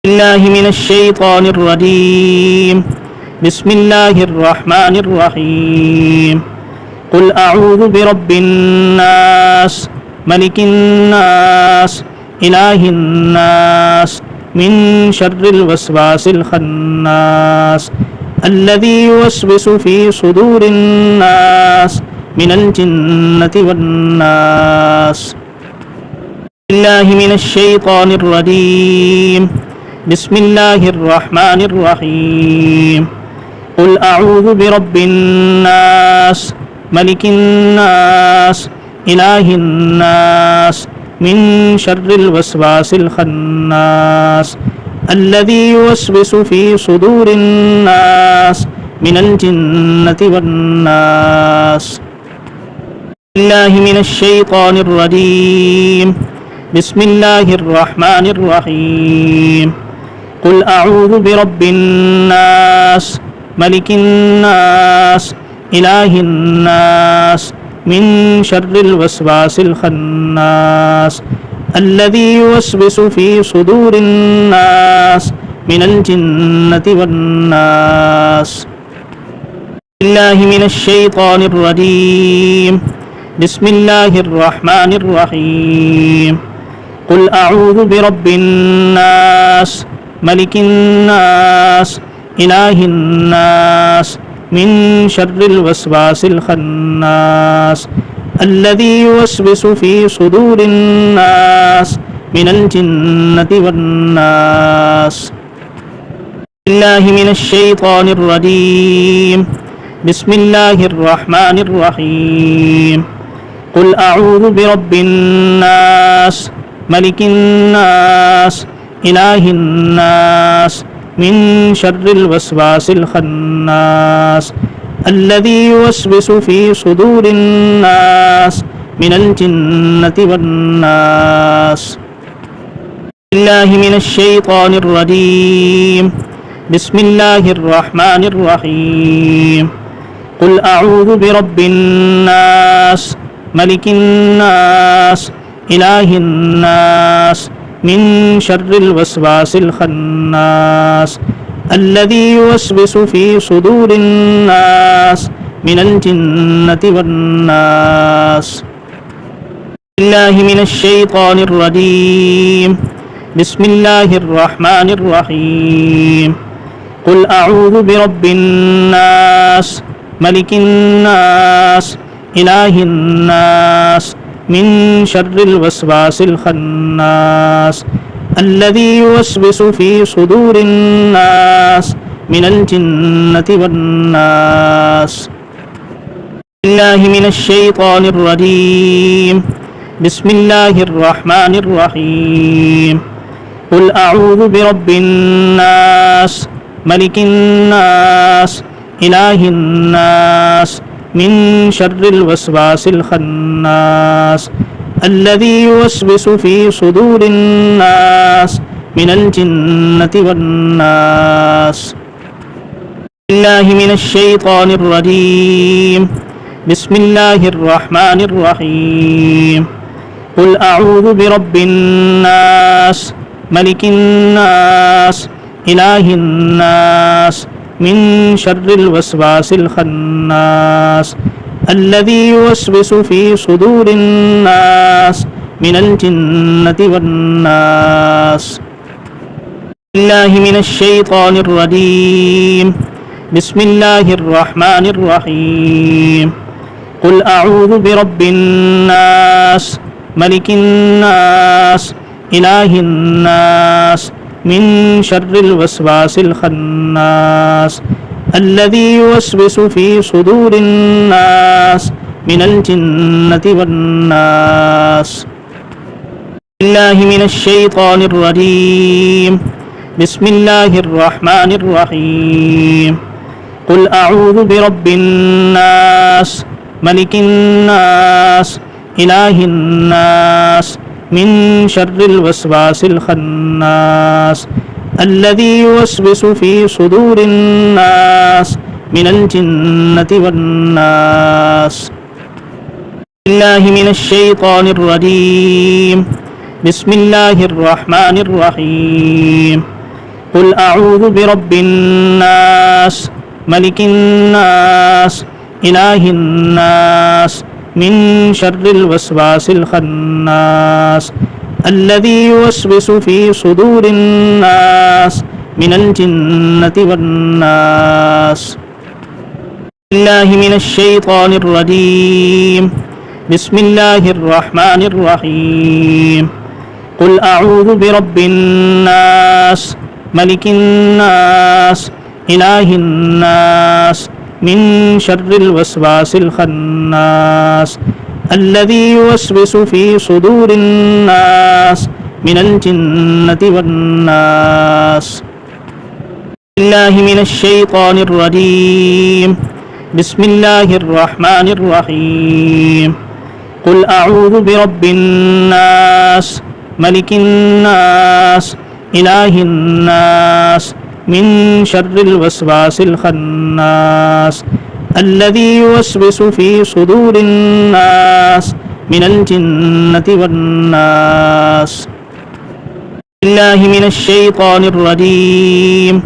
الله من الشيطان الرجيم. بسم الله الرحمن الرحيم. قل أعوذ برب الناس ملك الناس إله الناس من شر الوسواس الخناس الذي يوسوس في صدور الناس من الجنة والناس. الله من الشيطان الرجيم. بسم الله الرحمن الرحيم. قل أعوذ برب الناس ملك الناس إله الناس من شر الوسواس الخناس الذي يوسوس في صدور الناس من الجنة والناس. الله من الشيطان الرجيم. بسم الله الرحمن الرحيم. قل أعوذ برب الناس ملك الناس إله الناس من شر الوسواس الخناس الذي يوسوس في صدور الناس من الجنة والناس. الله من الشيطان الرجيم. بسم الله الرحمن الرحيم. قل أعوذ برب الناس ملك الناس إله الناس من شر الوسواس الخناس الذي يوسوس في صدور الناس من الجنة والناس. الله من الشيطان الرجيم. بسم الله الرحمن الرحيم. قل أعوذ برب الناس ملك الناس إله الناس من شر الوسواس الخناس الذي يوسوس في صدور الناس من الجنة والناس. الله من الشيطان الرجيم. بسم الله الرحمن الرحيم. قل أعوذ برب الناس ملك الناس إله الناس من شر الوسواس الخناس الذي يوسوس في صدور الناس من الجنة والناس. الله من الشيطان الرجيم. بسم الله الرحمن الرحيم. قل أعوذ برب الناس ملك الناس إله الناس من شر الوسواس الخناس الذي يوسوس في صدور الناس من الجنة والناس. الله من الشيطان الرجيم. بسم الله الرحمن الرحيم. قل أعوذ برب الناس ملك الناس إله الناس من شر الوسواس الخناس الذي يوسوس في صدور الناس من الجنة والناس. الله من الشيطان الرجيم. بسم الله الرحمن الرحيم. قل أعوذ برب الناس ملك الناس إله الناس من شر الوسواس الخناس الذي يوسوس في صدور الناس من الجنة والناس. الله من الشيطان الرجيم. بسم الله الرحمن الرحيم. قل أعوذ برب الناس ملك الناس إله الناس من شر الوسواس الخناس الذي يوسوس في صدور الناس من الجنة والناس. الله من الشيطان الرجيم. بسم الله الرحمن الرحيم. قل أعوذ برب الناس ملك الناس إله الناس من شر الوسواس الخناس الذي يوسوس في صدور الناس من الجنة والناس. الله من الشيطان الرجيم. بسم الله الرحمن الرحيم. قل أعوذ برب الناس ملك الناس إله الناس من شر الوسواس الخناس الذي يوسوس في صدور الناس من الجنة والناس. الله من الشيطان الرجيم. بسم الله الرحمن الرحيم. قل أعوذ برب الناس ملك الناس إله الناس من شر الوسواس الخناس الذي يوسوس في صدور الناس من الجنة والناس. الله من الشيطان الرجيم. بسم الله الرحمن الرحيم. قل أعوذ برب الناس ملك الناس إله الناس من شر الوسواس الخناس الذي يوسوس في صدور الناس من الجنة والناس. الله من الشيطان الرجيم.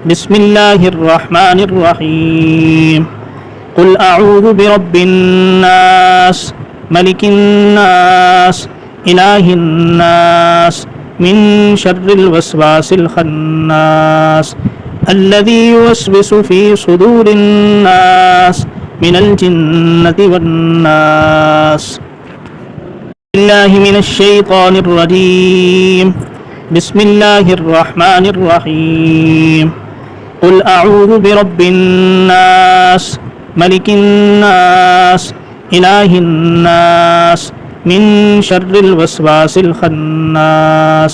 بسم الله الرحمن الرحيم. قل أعوذ برب الناس ملك الناس إله الناس من شر الوسواس الخناس الذي يوسوس في صدور الناس من الجنة والناس. الله من الشيطان الرجيم. بسم الله الرحمن الرحيم. قل أعوذ برب الناس ملك الناس إله الناس من شر الوسواس الخناس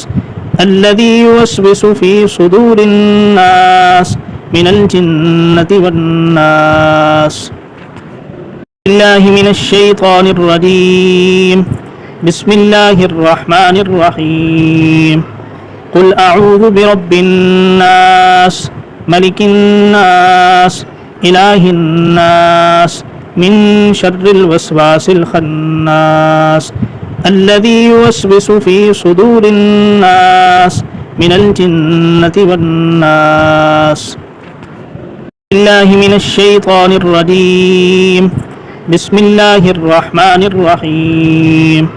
الذي يوسوس في صدور الناس من الجنة والناس. الله من الشيطان الرجيم. بسم الله الرحمن الرحيم. قل أعوذ برب الناس ملك الناس إله الناس من شر الوسواس الخناس الذي يوسوس في صدور الناس من الجنة والناس. الله من الشيطان الرجيم. بسم الله الرحمن الرحيم.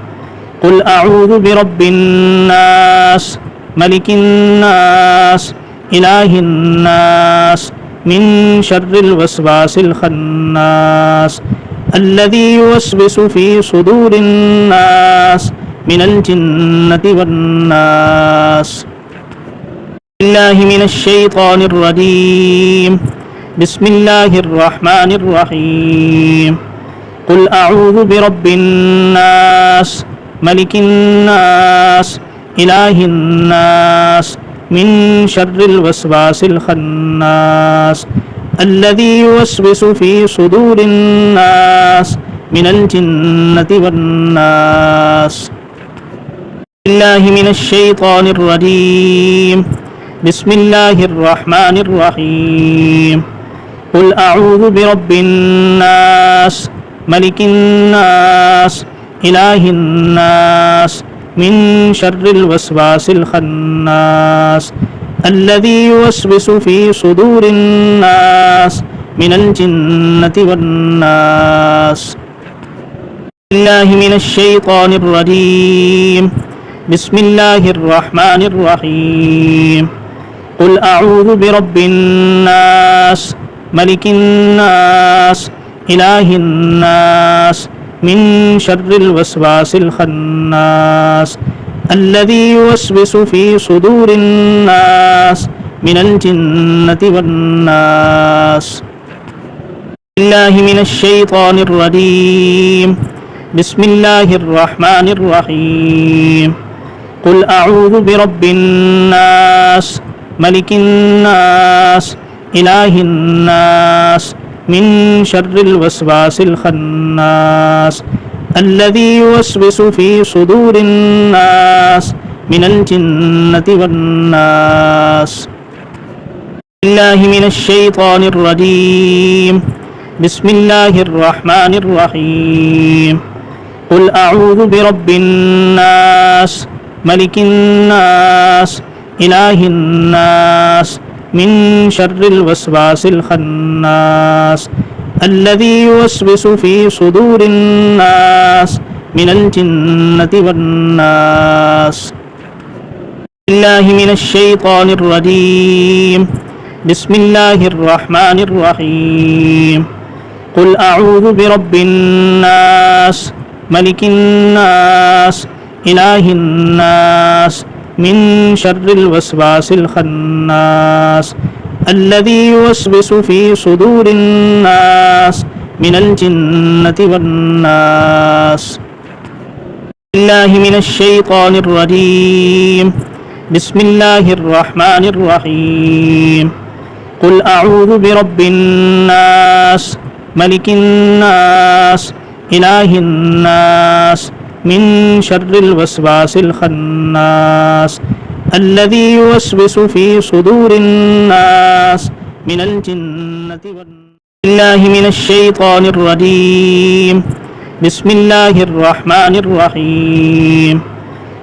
قل أعوذ برب الناس ملك الناس إله الناس من شر الوسواس الخناس الذي يوسوس في صدور الناس من الجنة والناس. الله من الشيطان الرجيم. بسم الله الرحمن الرحيم. قل أعوذ برب الناس ملك الناس إله الناس من شر الوسواس الخناس الذي يوسوس في صدور الناس من الجنة والناس. الله من الشيطان الرجيم. بسم الله الرحمن الرحيم. قل أعوذ برب الناس ملك الناس إله الناس من شر الوسواس الخناس الذي يوسوس في صدور الناس من الجنة والناس. الله من الشيطان الرجيم. بسم الله الرحمن الرحيم. قل أعوذ برب الناس ملك الناس إله الناس من شر الوسواس الخناس الذي يوسوس في صدور الناس من الجنة والناس. الله من الشيطان الرجيم. بسم الله الرحمن الرحيم. قل أعوذ برب الناس ملك الناس إله الناس من شر الوسواس الخناس الذي يوسوس في صدور الناس من الجنة والناس. الله من الشيطان الرجيم. بسم الله الرحمن الرحيم. قل أعوذ برب الناس ملك الناس إله الناس من شر الوسواس الخناس الذي يوسوس في صدور الناس من الجنة والناس. بالله من الشيطان الرجيم. بسم الله الرحمن الرحيم. قل أعوذ برب الناس ملك الناس إله الناس من شر الوسواس الخناس الذي يوسوس في صدور الناس من الجنة والناس. بالله من الشيطان الرجيم. بسم الله الرحمن الرحيم. قل أعوذ برب الناس ملك الناس إله الناس من شر الوسواس الخناس الذي يوسوس في صدور الناس من الجنة والناس. بالله من الشيطان الرجيم. بسم الله الرحمن الرحيم.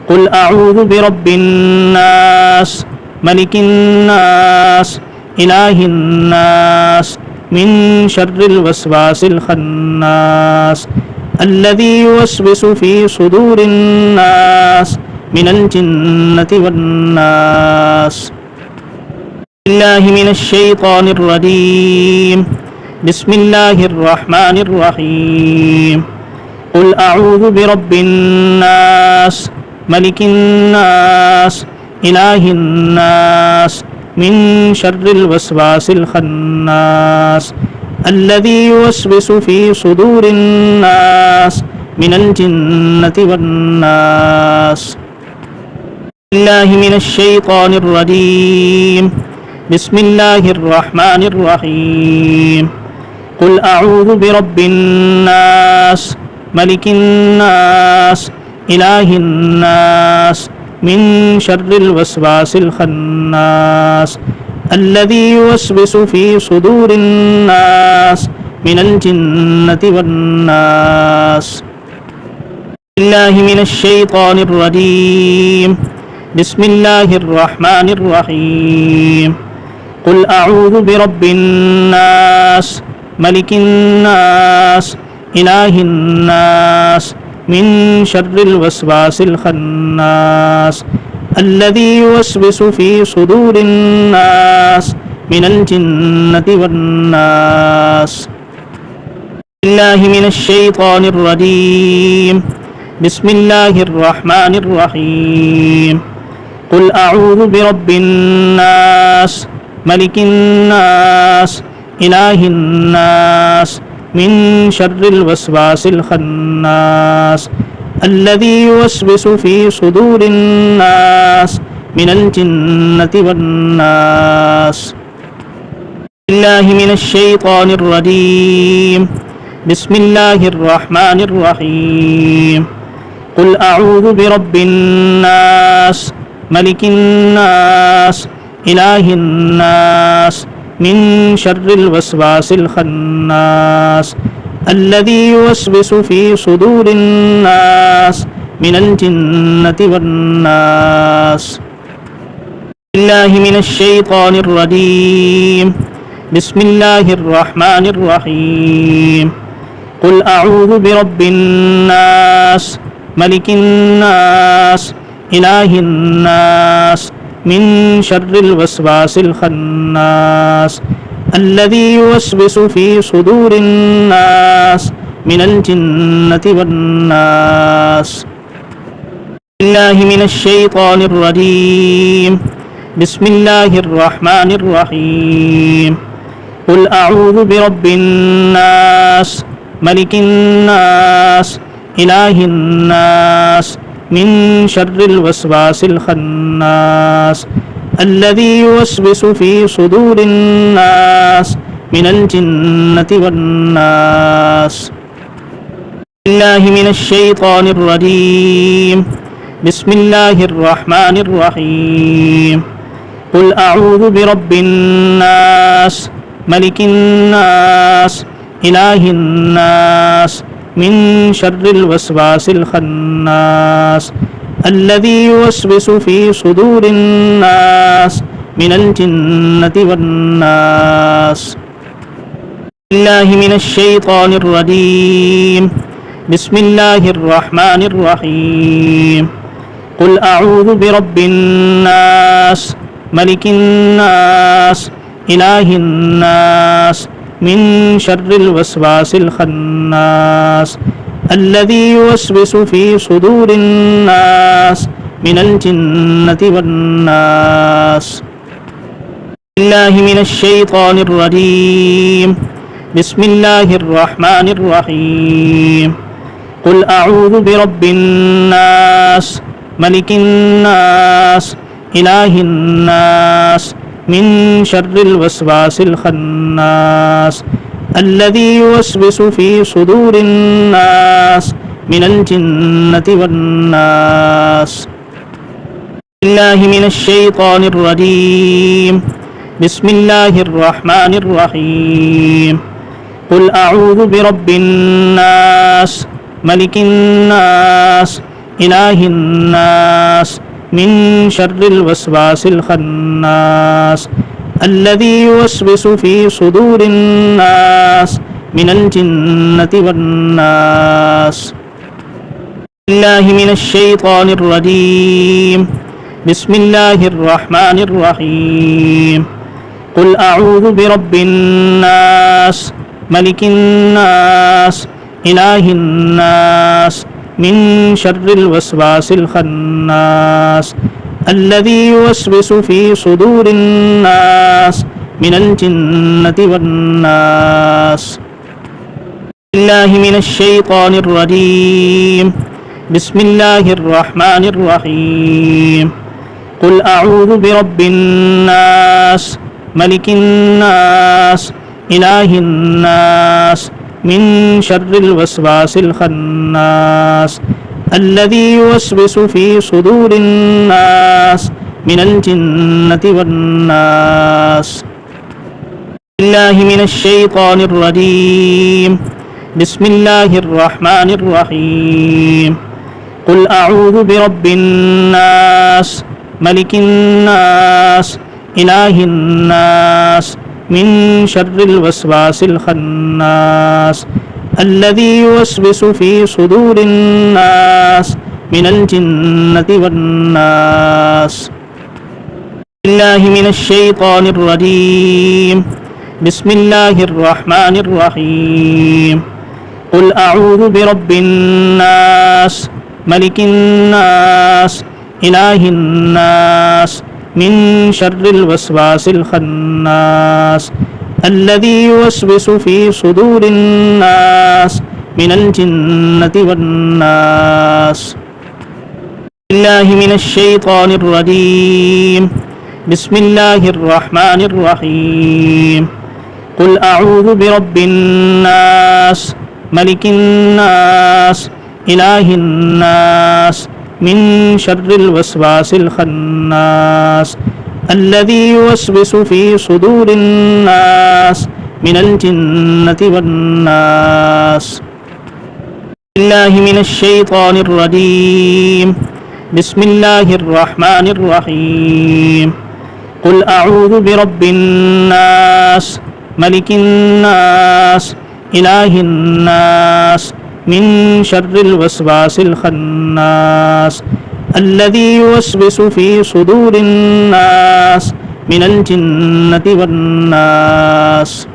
قل أعوذ برب الناس ملك الناس إله الناس من شر الوسواس الخناس الذي يوسوس في صدور الناس من الجنة والناس. بالله من الشيطان الرجيم. بسم الله الرحمن الرحيم. قل أعوذ برب الناس ملك الناس إله الناس من شر الوسواس الخناس الذي يوسوس في صدور الناس من الجنة والناس. بالله من الشيطان الرجيم. بسم الله الرحمن الرحيم. قل أعوذ برب الناس ملك الناس إله الناس من شر الوسواس الخناس الذي يوسوس في صدور الناس من الجنة والناس. بالله من الشيطان الرجيم. بسم الله الرحمن الرحيم. قل أعوذ برب الناس ملك الناس إله الناس من شر الوسواس الخناس الذي يوسوس في صدور الناس من الجنة والناس. بالله من الشيطان الرجيم. بسم الله الرحمن الرحيم. قل أعوذ برب الناس ملك الناس إله الناس من شر الوسواس الخناس الذي يوسوس في صدور الناس من الجنة والناس. بالله من الشيطان الرجيم. بسم الله الرحمن الرحيم. قل أعوذ برب الناس ملك الناس إله الناس من شر الوسواس الخناس الذي يوسوس في صدور الناس من الجنة والناس. بالله من الشيطان الرجيم. بسم الله الرحمن الرحيم. قل أعوذ برب الناس ملك الناس إله الناس من شر الوسواس الخناس الذي يوسوس في صدور الناس من الجنة والناس. بالله من الشيطان الرجيم. بسم الله الرحمن الرحيم. قل أعوذ برب الناس ملك الناس إله الناس من شر الوسواس الخناس الذي يوسوس في صدور الناس من الجنة والناس. بالله من الشيطان الرجيم. بسم الله الرحمن الرحيم. قل أعوذ برب الناس ملك الناس إله الناس من شر الوسواس الخناس الذي يوسوس في صدور الناس من الجنة والناس. الله من الشيطان الرجيم. بسم الله الرحمن الرحيم. قل أعوذ برب الناس ملك الناس إله الناس من شر الوسواس الخناس الذي يوسوس في صدور الناس من الجنة والناس. الله من الشيطان الرجيم. بسم الله الرحمن الرحيم. قل أعوذ برب الناس ملك الناس إله الناس من شر الوسواس الخناس الذي يوسوس في صدور الناس من الجنة والناس. الله من الشيطان الرجيم. بسم الله الرحمن الرحيم. قل أعوذ برب الناس ملك الناس إله الناس من شر الوسواس الخناس الذي يوسوس في صدور الناس من الجنة والناس. الله من الشيطان الرجيم. بسم الله الرحمن الرحيم. قل أعوذ برب الناس ملك الناس إله الناس من شر الوسواس الخناس الذي يوسوس في صدور الناس من الجنة والناس. الله من الشيطان الرجيم. بسم الله الرحمن الرحيم. قل أعوذ برب الناس ملك الناس إله الناس من شر الوسواس الخناس الذي يوسوس في صدور الناس من الجنة والناس. الله من الشيطان الرجيم. بسم الله الرحمن الرحيم. قل أعوذ برب الناس ملك الناس إله الناس من شر الوسواس الخناس الذي يوسوس في صدور الناس من الجنة والناس. الله من الشيطان الرجيم. بسم الله الرحمن الرحيم. قل أعوذ برب الناس ملك الناس إله الناس من شر الوسواس الخناس الذي يوسوس في صدور الناس من الجنة والناس. الله من الشيطان الرجيم. بسم الله الرحمن الرحيم. قل أعوذ برب الناس ملك الناس إله الناس من شر الوسواس الخناس الذي يوسوس في صدور الناس من الجنة والناس. الله من الشيطان الرجيم. بسم الله الرحمن الرحيم. قل أعوذ برب الناس ملك الناس إله الناس من شر الوسواس الخناس الذي يوسوس في صدور الناس من الجنة والناس.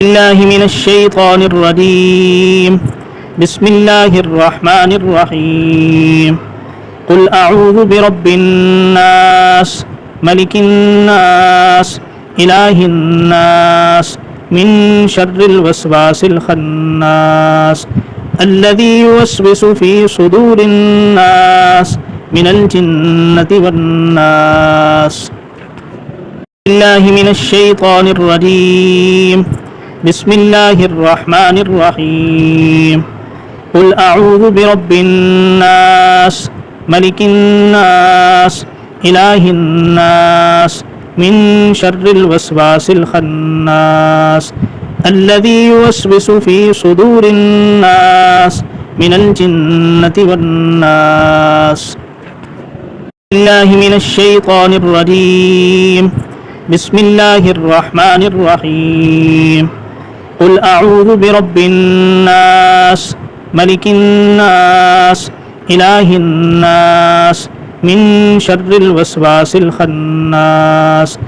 الله من الشيطان الرجيم. بسم الله الرحمن الرحيم. قل أعوذ برب الناس ملك الناس إله الناس من شر الوسواس الخناس الذي يوسوس في صدور الناس من الجنة والناس. الله من الشيطان الرجيم. بسم الله الرحمن الرحيم. قل أعوذ برب الناس ملك الناس إله الناس من شر الوسواس الخناس الذي يوسوس في صدور الناس من الجنة والناس. بالله من الشيطان الرجيم. بسم الله الرحمن الرحيم. قل أعوذ برب الناس ملك الناس إله الناس من شر الوسواس الخناس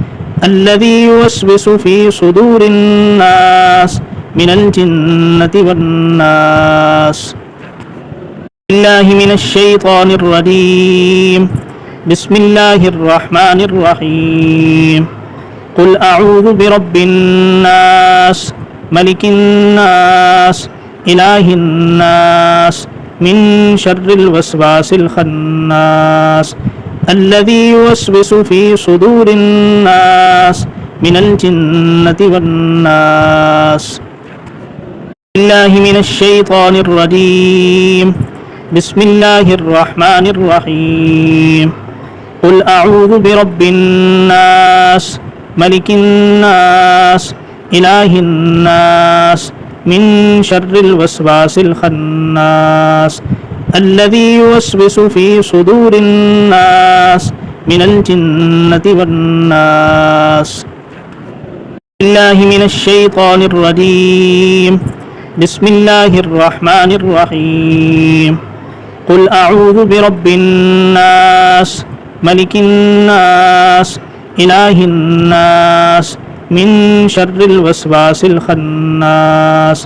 الذي يوسوس في صدور الناس من الجنة والناس. بالله من الشيطان الرجيم. بسم الله الرحمن الرحيم. قل أعوذ برب الناس ملك الناس إله الناس من شر الوسواس الخناس الذي يوسوس في صدور الناس من الجنة والناس. بالله من الشيطان الرجيم. بسم الله الرحمن الرحيم. قل أعوذ برب الناس ملك الناس إله الناس من شر الوسواس الخناس الذي يوسوس في صدور الناس من الجنة والناس. بالله من الشيطان الرجيم. بسم الله الرحمن الرحيم. قل أعوذ برب الناس ملك الناس إله الناس من شر الوسواس الخناس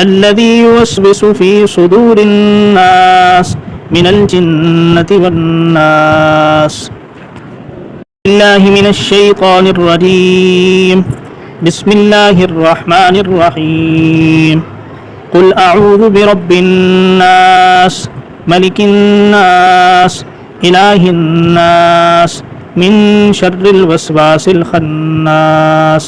الذي يوسوس في صدور الناس من الجنة والناس. بالله من الشيطان الرجيم. بسم الله الرحمن الرحيم. قل أعوذ برب الناس ملك الناس إله الناس من شر الوسواس الخناس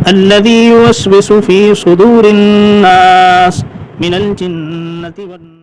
الذي يوسوس في صدور الناس من الجنة والناس.